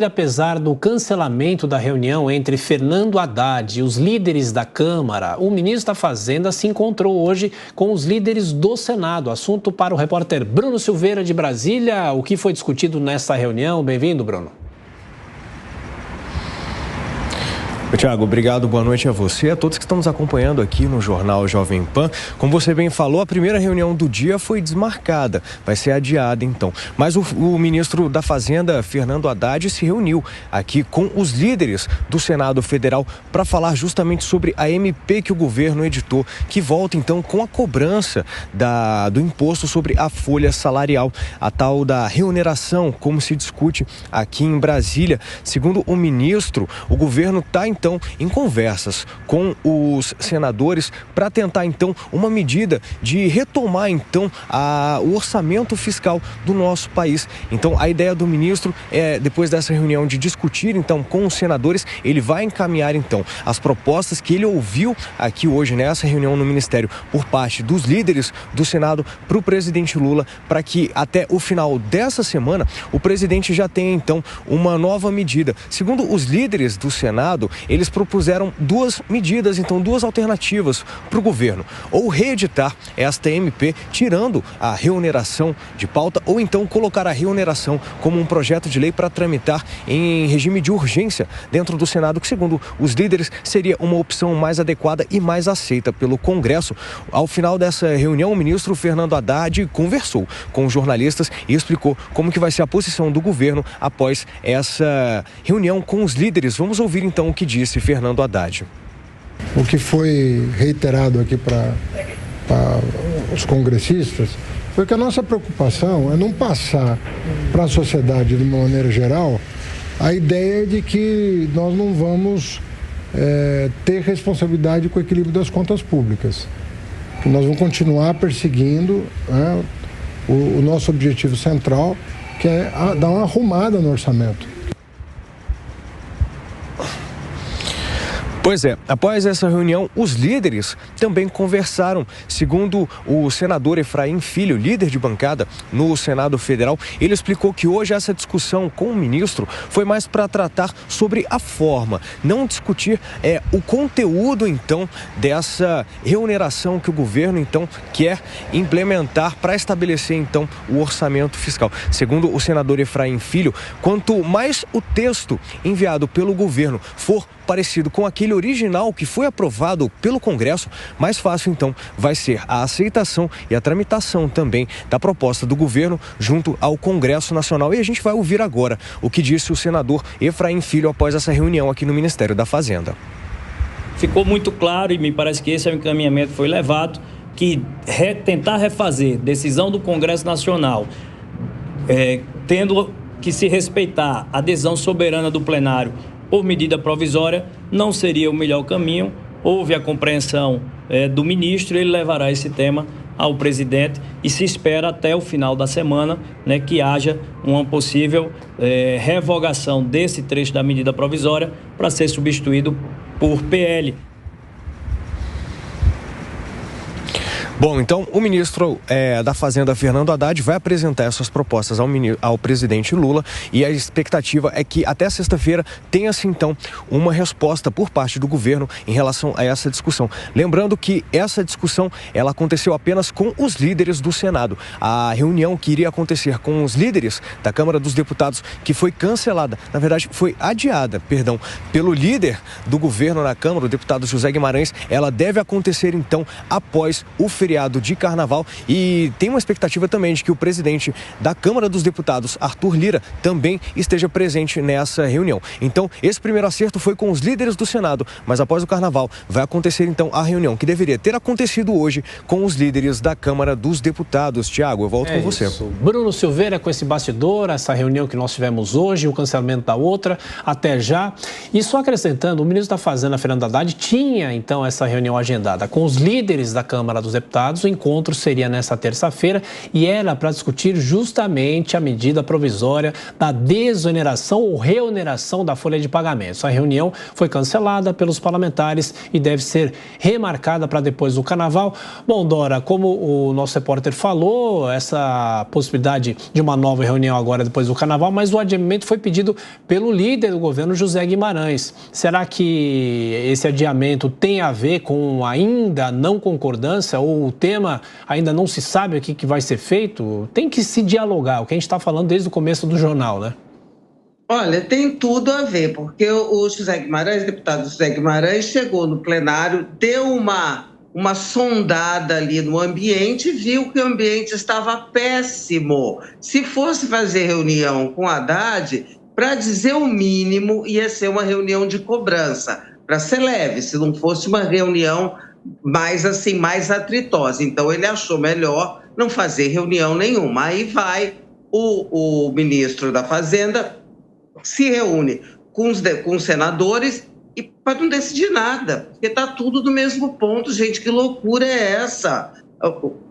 Apesar do cancelamento da reunião entre Fernando Haddad e os líderes da Câmara, o ministro da Fazenda se encontrou hoje com os líderes do Senado. Assunto para o repórter Bruno Silveira, de Brasília. O que foi discutido nessa reunião? Bem-vindo, Bruno. Tiago, obrigado, boa noite a você e a todos que estão nos acompanhando aqui no Jornal Jovem Pan. Como você bem falou, a primeira reunião do dia foi desmarcada, vai ser adiada então. Mas o ministro da Fazenda, Fernando Haddad, se reuniu aqui com os líderes do Senado Federal para falar justamente sobre a MP que o governo editou, que volta então com a cobrança do imposto sobre a folha salarial, a tal da reoneração, como se discute aqui em Brasília. Segundo o ministro, o governo está então em conversas com os senadores para tentar então uma medida de retomar então o orçamento fiscal do nosso país. Então a ideia do ministro é, depois dessa reunião, de discutir então com os senadores, ele vai encaminhar então as propostas que ele ouviu aqui hoje nessa reunião no Ministério por parte dos líderes do Senado para o presidente Lula, para que até o final dessa semana o presidente já tenha então uma nova medida. Segundo os líderes do Senado, eles propuseram duas medidas, então duas alternativas para o governo: ou reeditar esta MP tirando a reoneração de pauta, ou então colocar a reoneração como um projeto de lei para tramitar em regime de urgência dentro do Senado, que segundo os líderes seria uma opção mais adequada e mais aceita pelo Congresso. Ao final dessa reunião, o ministro Fernando Haddad conversou com os jornalistas e explicou como que vai ser a posição do governo após essa reunião com os líderes. Vamos ouvir então o que disse Fernando Haddad. O que foi reiterado aqui para os congressistas foi que a nossa preocupação é não passar para a sociedade, de uma maneira geral, a ideia de que nós não vamos ter responsabilidade com o equilíbrio das contas públicas. Que nós vamos continuar perseguindo o nosso objetivo central, que é dar uma arrumada no orçamento. Pois é, após essa reunião, os líderes também conversaram. Segundo o senador Efraim Filho, líder de bancada no Senado Federal, ele explicou que hoje essa discussão com o ministro foi mais para tratar sobre a forma, não discutir o conteúdo então dessa reoneração que o governo então quer implementar para estabelecer então o orçamento fiscal. Segundo o senador Efraim Filho, quanto mais o texto enviado pelo governo for parecido com aquele original que foi aprovado pelo Congresso, mais fácil então vai ser a aceitação e a tramitação também da proposta do governo junto ao Congresso Nacional. E a gente vai ouvir agora o que disse o senador Efraim Filho após essa reunião aqui no Ministério da Fazenda. Ficou muito claro, e me parece que esse é o encaminhamento que foi levado, que tentar refazer decisão do Congresso Nacional, tendo que se respeitar a decisão soberana do plenário por medida provisória, não seria o melhor caminho. Houve a compreensão do ministro, ele levará esse tema ao presidente e se espera até o final da semana, que haja uma possível revogação desse trecho da medida provisória para ser substituído por PL. Bom, então o ministro da Fazenda, Fernando Haddad, vai apresentar essas propostas ao presidente Lula, e a expectativa é que até sexta-feira tenha-se então uma resposta por parte do governo em relação a essa discussão. Lembrando que essa discussão ela aconteceu apenas com os líderes do Senado. A reunião que iria acontecer com os líderes da Câmara dos Deputados, que foi cancelada, na verdade foi adiada, pelo líder do governo na Câmara, o deputado José Guimarães, ela deve acontecer então após o feriado de Carnaval, e tem uma expectativa também de que o presidente da Câmara dos Deputados, Arthur Lira, também esteja presente nessa reunião. Então, esse primeiro acerto foi com os líderes do Senado, mas após o Carnaval vai acontecer então a reunião que deveria ter acontecido hoje com os líderes da Câmara dos Deputados. Tiago, eu volto com você. Bruno Silveira, com esse bastidor, essa reunião que nós tivemos hoje, o cancelamento da outra, até já. E só acrescentando, o ministro da Fazenda, Fernando Haddad, tinha então essa reunião agendada com os líderes da Câmara dos Deputados Deputados. O encontro seria nesta terça-feira e era para discutir justamente a medida provisória da desoneração ou reoneração da folha de pagamentos. A reunião foi cancelada pelos parlamentares e deve ser remarcada para depois do Carnaval. Bom, Dora, como o nosso repórter falou, essa possibilidade de uma nova reunião agora depois do Carnaval, mas o adiamento foi pedido pelo líder do governo, José Guimarães. Será que esse adiamento tem a ver com ainda não concordância ou o tema ainda não se sabe o que vai ser feito? Tem que se dialogar, o que a gente está falando desde o começo do jornal, né? Olha, tem tudo a ver, porque o José Guimarães, deputado José Guimarães, chegou no plenário, deu uma sondada ali no ambiente e viu que o ambiente estava péssimo. Se fosse fazer reunião com Haddad, para dizer o mínimo, ia ser uma reunião de cobrança, para ser leve, se não fosse uma reunião mais assim, mais atritosa. Então ele achou melhor não fazer reunião nenhuma. Aí vai o ministro da Fazenda, se reúne com os senadores e para não decidir nada, porque está tudo do mesmo ponto, gente, que loucura é essa?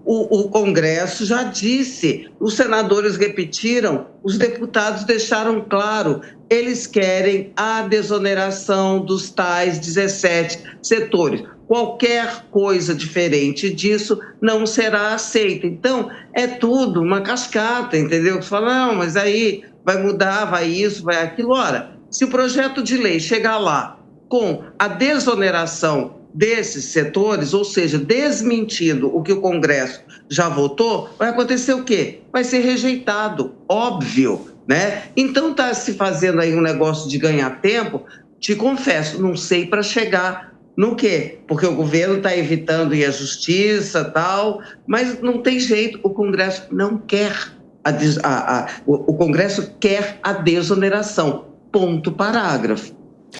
O Congresso já disse, os senadores repetiram, os deputados deixaram claro, eles querem a desoneração dos tais 17 setores. Qualquer coisa diferente disso não será aceita. Então, é tudo uma cascata, entendeu? Você fala, não, mas aí vai mudar, vai isso, vai aquilo. Ora, se o projeto de lei chegar lá com a desoneração desses setores, ou seja, desmentindo o que o Congresso já votou, vai acontecer o quê? Vai ser rejeitado, óbvio, né? Então está se fazendo aí um negócio de ganhar tempo, te confesso, não sei para chegar no quê? Porque o governo está evitando ir à justiça e tal, mas não tem jeito, o Congresso não quer, o Congresso quer a desoneração, ponto, parágrafo.